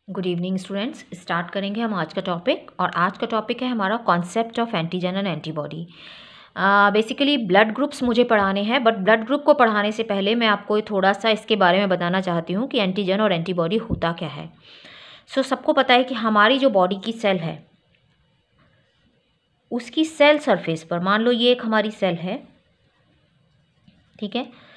Good evening students. Start करेंगे हम आज का टॉपिक, और आज का टॉपिक है हमारा concept of antigen and antibody. Basically blood groups मुझे पढ़ाने हैं, बट ब्लड ग्रुप को पढ़ाने से पहले मैं आपको थोड़ा सा इसके बारे में बताना चाहती हूँ कि एंटीजन और एंटीबॉडी होता क्या है। सबको पता है कि हमारी जो बॉडी की सेल है उसकी सेल सरफेस पर, मान लो ये एक हमारी सेल है, ठीक है,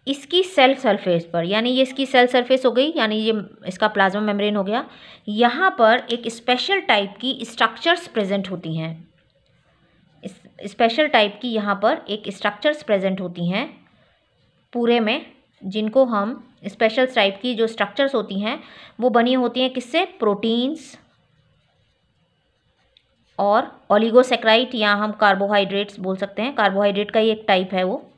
इसकी सेल सरफेस पर, यानी ये इसकी सेल सरफेस हो गई, यानी ये इसका प्लाज्मा मेम्ब्रेन हो गया। यहाँ पर एक स्पेशल टाइप की स्ट्रक्चर्स प्रेजेंट होती हैं। स्पेशल टाइप की यहाँ पर एक स्ट्रक्चर्स प्रेजेंट होती हैं पूरे में, जिनको हम स्पेशल टाइप की जो स्ट्रक्चर्स होती हैं वो बनी होती हैं किससे? प्रोटीन्स और ओलिगोसेक्राइड, या हम कार्बोहाइड्रेट्स बोल सकते हैं। कार्बोहाइड्रेट का ही एक टाइप है वो।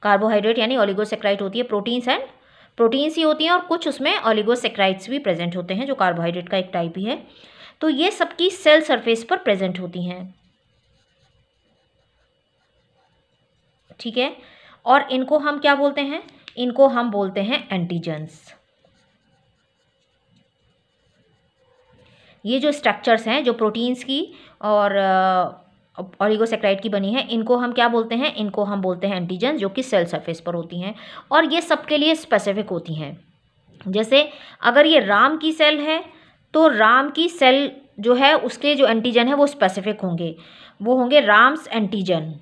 कार्बोहाइड्रेट यानी ओलिगोसेक्राइड होती है, प्रोटीन्स ही होती हैं, और कुछ उसमें ओलिगोसेक्राइड्स भी प्रेजेंट होते हैं जो कार्बोहाइड्रेट का एक टाइप ही है। तो ये सबकी सेल सरफेस पर प्रेजेंट होती हैं, ठीक है। और इनको हम क्या बोलते हैं? इनको हम बोलते हैं एंटीजन्स। ये जो स्ट्रक्चर्स हैं जो प्रोटीन्स की और ओलिगोसेक्राइड की बनी है, इनको हम क्या बोलते हैं? इनको हम बोलते हैं एंटीजन, जो कि सेल सरफेस पर होती हैं, और ये सबके लिए स्पेसिफिक होती हैं। जैसे अगर ये राम की सेल है तो राम की सेल जो है उसके जो एंटीजन है वो स्पेसिफिक होंगे, वो होंगे राम्स एंटीजन,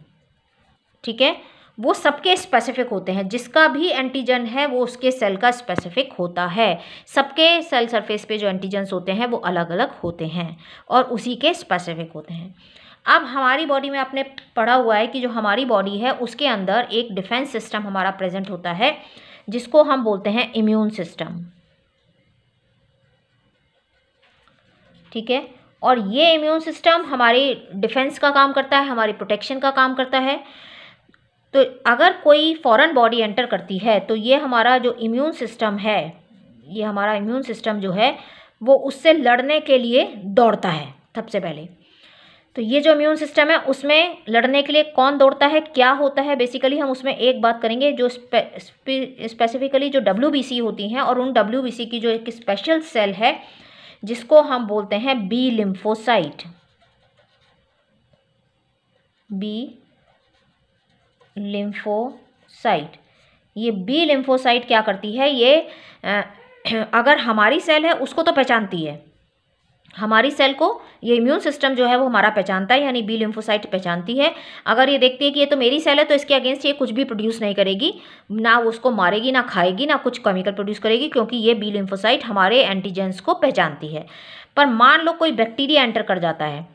ठीक है। वो सबके स्पेसिफिक होते हैं, जिसका भी एंटीजन है वो उसके सेल का स्पेसिफिक होता है। सबके सेल सरफेस पे जो एंटीजन्स होते हैं वो अलग अलग होते हैं और उसी के स्पेसिफिक होते हैं। अब हमारी बॉडी में आपने पढ़ा हुआ है कि जो हमारी बॉडी है उसके अंदर एक डिफेंस सिस्टम हमारा प्रेजेंट होता है, जिसको हम बोलते हैं इम्यून सिस्टम, ठीक है। और ये इम्यून सिस्टम हमारी डिफेंस का काम करता है, हमारी प्रोटेक्शन का काम करता है। तो अगर कोई फॉरेन बॉडी एंटर करती है तो ये हमारा जो इम्यून सिस्टम है, ये हमारा इम्यून सिस्टम जो है वो उससे लड़ने के लिए दौड़ता है सबसे पहले। तो ये जो इम्यून सिस्टम है उसमें लड़ने के लिए कौन दौड़ता है, क्या होता है? बेसिकली हम उसमें एक बात करेंगे जो स्पेसिफिकली जो WBC होती हैं, और उन WBC की जो एक स्पेशल सेल है जिसको हम बोलते हैं बी लिम्फोसाइट। बी लिम्फोसाइट, ये बी लिम्फोसाइट क्या करती है? ये अगर हमारी सेल है उसको तो पहचानती है, हमारी सेल को ये इम्यून सिस्टम जो है वो हमारा पहचानता है, यानी बी लिम्फोसाइट पहचानती है। अगर ये देखती है कि ये तो मेरी सेल है तो इसके अगेंस्ट ये कुछ भी प्रोड्यूस नहीं करेगी, ना उसको मारेगी, ना खाएगी, ना कुछ केमिकल प्रोड्यूस करेगी, क्योंकि ये बी लिम्फोसाइट हमारे एंटीजेंस को पहचानती है। पर मान लो कोई बैक्टीरिया एंटर कर जाता है,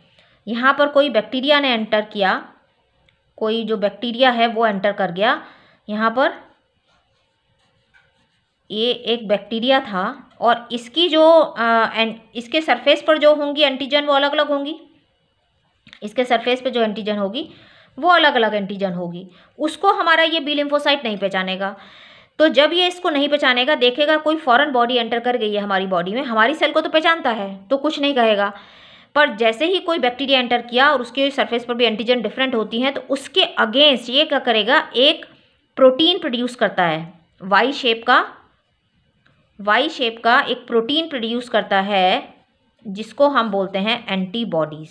यहाँ पर कोई बैक्टीरिया ने एंटर किया, कोई जो बैक्टीरिया है वो एंटर कर गया यहाँ पर, ये एक बैक्टीरिया था, और इसकी जो इसके सरफेस पर जो होंगी एंटीजन वो अलग अलग होंगी। इसके सरफेस पे जो एंटीजन होगी वो अलग अलग एंटीजन होगी, उसको हमारा ये बी लिम्फोसाइट नहीं पहचानेगा। तो जब ये इसको नहीं पहचानेगा, देखेगा कोई फॉरेन बॉडी एंटर कर गई है हमारी बॉडी में, हमारी सेल को तो पहचानता है तो कुछ नहीं कहेगा, पर जैसे ही कोई बैक्टीरिया एंटर किया और उसके सरफेस पर भी एंटीजन डिफरेंट होती हैं, तो उसके अगेंस्ट ये क्या करेगा? एक प्रोटीन प्रोड्यूस करता है, वाई शेप का एक प्रोटीन प्रोड्यूस करता है, जिसको हम बोलते हैं एंटीबॉडीज।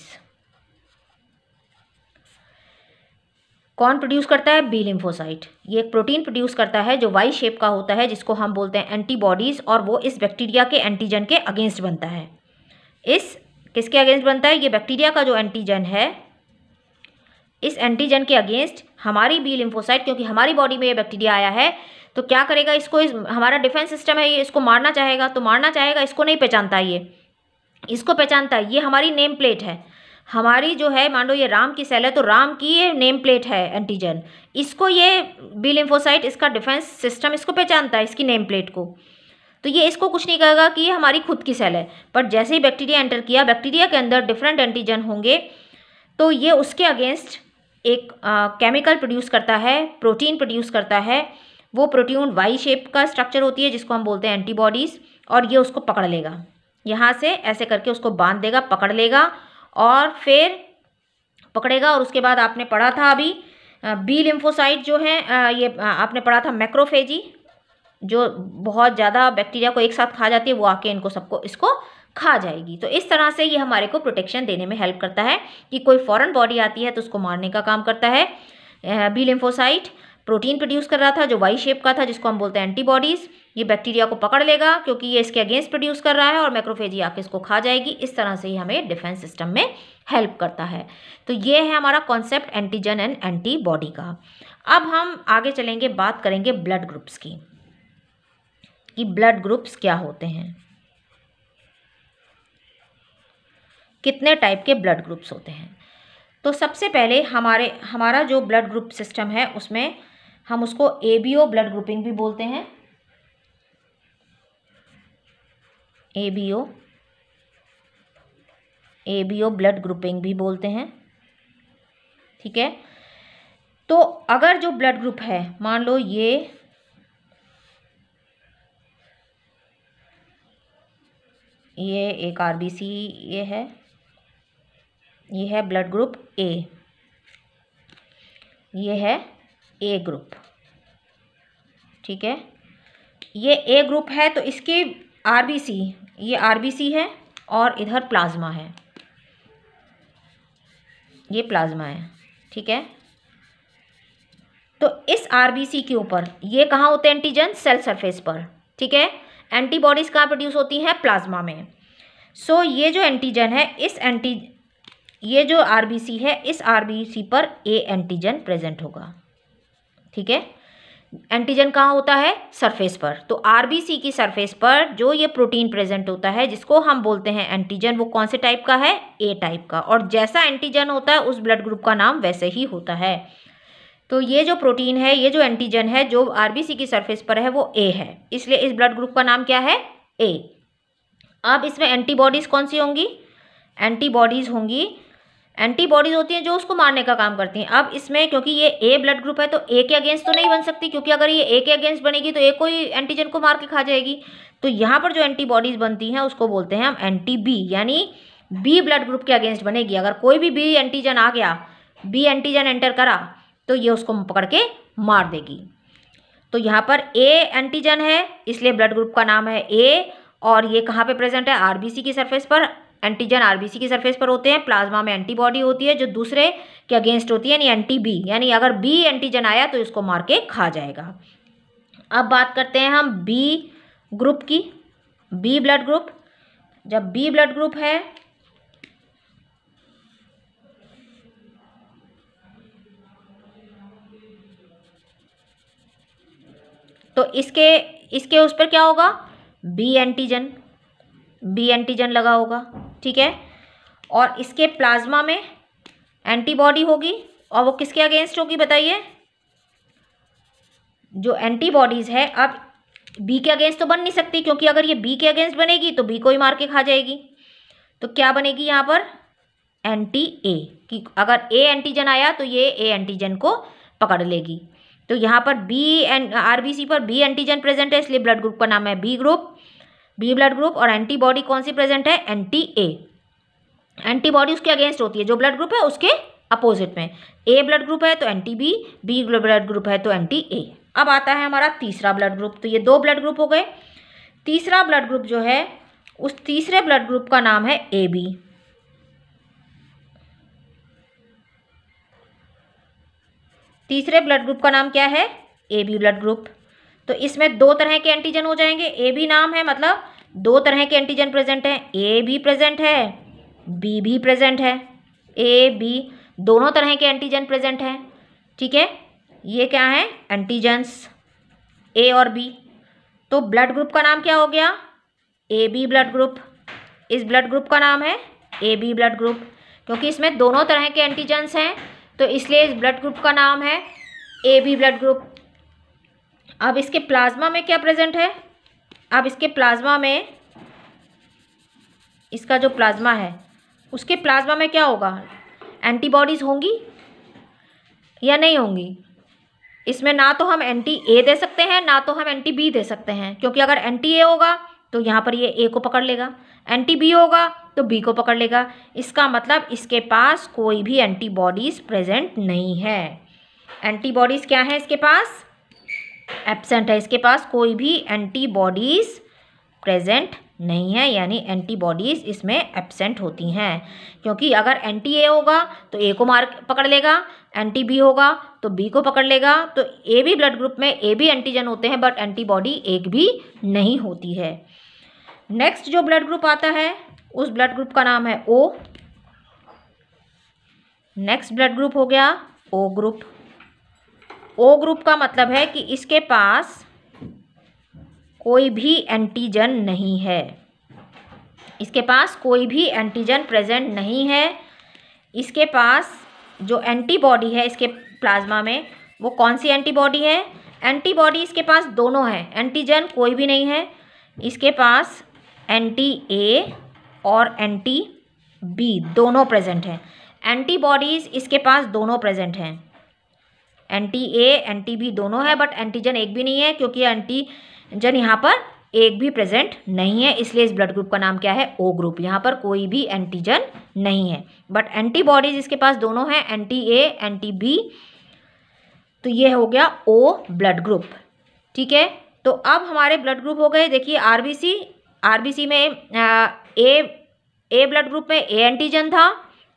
कौन प्रोड्यूस करता है? B lymphocyte. ये एक प्रोटीन प्रोड्यूस करता है जो वाई शेप का होता है, जिसको हम बोलते हैं एंटीबॉडीज, और वो इस बैक्टीरिया के एंटीजन के अगेंस्ट बनता है। इस किसके अगेंस्ट बनता है? ये बैक्टीरिया का जो एंटीजन है, इस एंटीजन के अगेंस्ट हमारी बी लिम्फोसाइट, क्योंकि हमारी बॉडी में ये बैक्टीरिया आया है तो क्या करेगा? इसको हमारा डिफेंस सिस्टम है, ये इसको मारना चाहेगा, तो मारना चाहेगा, इसको नहीं पहचानता, ये इसको पहचानता है, ये हमारी नेम प्लेट है। हमारी जो है, मान लो ये राम की सेल है तो राम की ये नेम प्लेट है एंटीजन, इसको ये बी लिम्फोसाइट, इसका डिफेंस सिस्टम इसको पहचानता है, इसकी नेम प्लेट को। तो ये इसको कुछ नहीं कहेगा कि ये हमारी खुद की सेल है। पर जैसे ही बैक्टीरिया एंटर किया, बैक्टीरिया के अंदर डिफरेंट एंटीजन होंगे, तो ये उसके अगेंस्ट एक केमिकल प्रोड्यूस करता है, प्रोटीन प्रोड्यूस करता है। वो प्रोटीन वाई शेप का स्ट्रक्चर होती है, जिसको हम बोलते हैं एंटीबॉडीज़, और ये उसको पकड़ लेगा, यहाँ से ऐसे करके उसको बांध देगा, पकड़ लेगा, और फिर पकड़ेगा। और उसके बाद आपने पढ़ा था अभी बी लिम्फोसाइट जो है, ये आपने पढ़ा था मैक्रोफेजी, जो बहुत ज़्यादा बैक्टीरिया को एक साथ खा जाती है वो आके इनको सबको इसको खा जाएगी। तो इस तरह से ये हमारे को प्रोटेक्शन देने में हेल्प करता है कि कोई फॉरेन बॉडी आती है तो उसको मारने का काम करता है। बी लिम्फोसाइट प्रोटीन प्रोड्यूस कर रहा था जो वाई शेप का था, जिसको हम बोलते हैं एंटीबॉडीज़। ये बैक्टीरिया को पकड़ लेगा क्योंकि ये इसके अगेंस्ट प्रोड्यूस कर रहा है और मैक्रोफेज ये आके इसको खा जाएगी। इस तरह से ही हमें डिफेंस सिस्टम में हेल्प करता है। तो ये है हमारा कॉन्सेप्ट एंटीजन एंड एंटीबॉडी का। अब हम आगे चलेंगे, बात करेंगे ब्लड ग्रुप्स की, कि ब्लड ग्रुप्स क्या होते हैं, कितने टाइप के ब्लड ग्रुप्स होते हैं। तो सबसे पहले हमारा जो ब्लड ग्रुप सिस्टम है उसमें हम उसको एबीओ ब्लड ग्रुपिंग भी बोलते हैं। एबीओ ब्लड ग्रुपिंग भी बोलते हैं, ठीक है। तो अगर जो ब्लड ग्रुप है, मान लो ये एक आरबीसी ये है ब्लड ग्रुप ए, ये है ए ग्रुप, ठीक है। ये ए ग्रुप है तो इसके आरबीसी, ये आरबीसी है और इधर प्लाज्मा है, ये प्लाज्मा है, ठीक है। तो इस आरबीसी के ऊपर ये कहाँ होते हैं एंटीजन? सेल सरफेस पर, ठीक है। एंटीबॉडीज़ कहाँ प्रोड्यूस होती हैं? प्लाज्मा में। सो ये जो एंटीजन है ये जो आरबीसी है, इस आरबीसी पर ए एंटीजन प्रेजेंट होगा, ठीक है। एंटीजन कहाँ होता है? सरफेस पर। तो आरबीसी की सरफेस पर जो ये प्रोटीन प्रेजेंट होता है जिसको हम बोलते हैं एंटीजन, वो कौन से टाइप का है? ए टाइप का। और जैसा एंटीजन होता है उस ब्लड ग्रुप का नाम वैसे ही होता है। तो ये जो प्रोटीन है, ये जो एंटीजन है जो आरबीसी की सरफेस पर है वो ए है, इसलिए इस ब्लड ग्रुप का नाम क्या है? ए। अब इसमें एंटीबॉडीज़ कौन सी होंगी? एंटीबॉडीज़ होती हैं जो उसको मारने का काम करती हैं। अब इसमें क्योंकि ये ए ब्लड ग्रुप है तो ए के अगेंस्ट तो नहीं बन सकती, क्योंकि अगर ये ए के अगेंस्ट बनेगी तो ए को ही एंटीजन को मार के खा जाएगी। तो यहाँ पर जो एंटीबॉडीज़ बनती हैं उसको बोलते हैं हम एंटी बी, यानी बी ब्लड ग्रुप के अगेंस्ट बनेगी। अगर कोई भी बी एंटीजन आ गया, बी एंटीजन एंटर करा तो ये उसको पकड़ के मार देगी। तो यहाँ पर ए एंटीजन है इसलिए ब्लड ग्रुप का नाम है ए, और ये कहाँ पे प्रेजेंट है? आरबीसी की सरफेस पर। एंटीजन आरबीसी की सरफेस पर होते हैं, प्लाज्मा में एंटीबॉडी होती है जो दूसरे के अगेंस्ट होती है, यानी एंटी बी, यानी अगर बी एंटीजन आया तो इसको मार के खा जाएगा। अब बात करते हैं हम बी ग्रुप की, बी ब्लड ग्रुप। जब बी ब्लड ग्रुप है तो इसके उस पर क्या होगा? बी एंटीजन लगा होगा, ठीक है। और इसके प्लाज्मा में एंटीबॉडी होगी, और वो किसके अगेंस्ट होगी बताइए? जो एंटीबॉडीज़ है, अब बी के अगेंस्ट तो बन नहीं सकती, क्योंकि अगर ये बी के अगेंस्ट बनेगी तो बी को ही मार के खा जाएगी। तो क्या बनेगी यहाँ पर? एंटी ए, कि अगर ए एंटीजन आया तो ये ए एंटीजन को पकड़ लेगी। तो यहाँ पर आरबीसी पर बी एंटीजन प्रेजेंट है, इसलिए ब्लड ग्रुप का नाम है B group, B blood group. और एंटीबॉडी कौन सी प्रेजेंट है? Anti A. एंटीबॉडी उसके अगेंस्ट होती है, जो ब्लड ग्रुप है उसके अपोजिट में। ए ब्लड ग्रुप है तो anti B, B blood group है तो एंटी ए। अब आता है हमारा तीसरा ब्लड ग्रुप। तो ये दो ब्लड ग्रुप हो गए। तीसरा ब्लड ग्रुप जो है, उस तीसरे ब्लड ग्रुप का नाम है ए बी। तीसरे ब्लड ग्रुप का नाम क्या है? A B blood group. तो इसमें दो तरह के एंटीजन हो जाएंगे। ए बी नाम है मतलब दो तरह के एंटीजन प्रेजेंट हैं, ए भी प्रेजेंट है, बी भी प्रेजेंट है। ए बी दोनों तरह के एंटीजन प्रेजेंट हैं, ठीक है। ये क्या है? एंटीजन्स ए और बी। तो ब्लड ग्रुप का नाम क्या हो गया? A B blood group. इस ब्लड ग्रुप का नाम है ए बी ब्लड ग्रुप, क्योंकि इसमें दोनों तरह के एंटीजन्स हैं तो इसलिए इस ब्लड ग्रुप का नाम है ए बी ब्लड ग्रुप। अब इसके प्लाज्मा में क्या प्रेजेंट है? अब इसके प्लाज्मा में, इसका जो प्लाज्मा है उसके प्लाज्मा में क्या होगा? एंटीबॉडीज़ होंगी या नहीं होंगी? इसमें ना तो हम एंटी ए दे सकते हैं ना तो हम एंटी बी दे सकते हैं, क्योंकि अगर एंटी ए होगा तो यहाँ पर ये ए को पकड़ लेगा, एंटी बी होगा तो बी को पकड़ लेगा। इसका मतलब इसके पास कोई भी एंटीबॉडीज़ प्रेजेंट नहीं है। एंटीबॉडीज़ क्या है इसके पास? एब्सेंट है, इसके पास कोई भी एंटीबॉडीज़ प्रेजेंट नहीं है, यानी एंटीबॉडीज़ इसमें एब्सेंट होती हैं। क्योंकि अगर एंटी ए होगा तो ए को पकड़ लेगा, एंटी बी होगा तो बी को पकड़ लेगा। तो ए बी ब्लड ग्रुप में ए बी एंटीजन होते हैं बट एंटीबॉडी एक भी नहीं होती है। नेक्स्ट जो ब्लड ग्रुप आता है उस ब्लड ग्रुप का नाम है ओ। नेक्स्ट ब्लड ग्रुप हो गया ओ ग्रुप। ओ ग्रुप का मतलब है कि इसके पास कोई भी एंटीजन नहीं है, इसके पास कोई भी एंटीजन प्रेजेंट नहीं है। इसके पास जो एंटीबॉडी है इसके प्लाज्मा में वो कौन सी एंटीबॉडी है? एंटीबॉडी इसके पास दोनों है, एंटीजन कोई भी नहीं है। इसके पास एंटी ए और एंटी बी दोनों प्रेजेंट हैं। एंटीबॉडीज़ इसके पास दोनों प्रेजेंट हैं, एंटी ए एंटी बी दोनों है बट एंटीजन एक भी नहीं है, क्योंकि एंटीजन यहाँ पर एक भी प्रेजेंट नहीं है, इसलिए इस ब्लड ग्रुप का नाम क्या है? O group. यहाँ पर कोई भी एंटीजन नहीं है बट एंटीबॉडीज इसके पास दोनों हैं, एंटी ए एंटी बी। तो ये हो गया ओ ब्लड ग्रुप। ठीक है, तो अब हमारे ब्लड ग्रुप हो गए। देखिए आरबीसी, आरबीसी में ए ब्लड ग्रुप में ए एंटीजन था,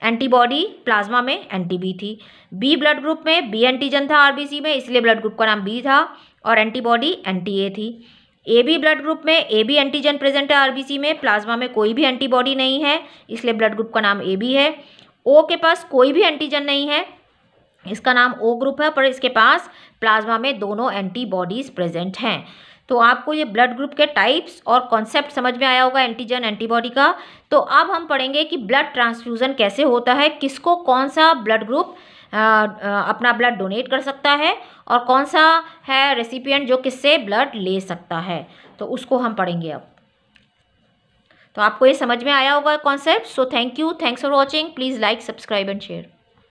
एंटीबॉडी प्लाज्मा में एंटी बी थी। बी ब्लड ग्रुप में बी एंटीजन था आरबीसी में, इसलिए ब्लड ग्रुप का नाम बी था और एंटीबॉडी एंटी ए थी। ए बी ब्लड ग्रुप में ए बी एंटीजन प्रेजेंट है आरबीसी में, प्लाज्मा में कोई भी एंटीबॉडी नहीं है, इसलिए ब्लड ग्रुप का नाम ए बी है। ओ के पास कोई भी एंटीजन नहीं है, इसका नाम ओ ग्रुप है, पर इसके पास प्लाज्मा में दोनों एंटीबॉडीज़ प्रेजेंट हैं। तो आपको ये ब्लड ग्रुप के टाइप्स और कॉन्सेप्ट समझ में आया होगा एंटीजन एंटीबॉडी का। तो अब हम पढ़ेंगे कि ब्लड ट्रांसफ्यूज़न कैसे होता है, किसको कौन सा ब्लड ग्रुप अपना ब्लड डोनेट कर सकता है और कौन सा है रेसिपिएंट जो किससे ब्लड ले सकता है, तो उसको हम पढ़ेंगे अब। तो आपको ये समझ में आया होगा concept. So thank you, thanks for watching, please like subscribe and share.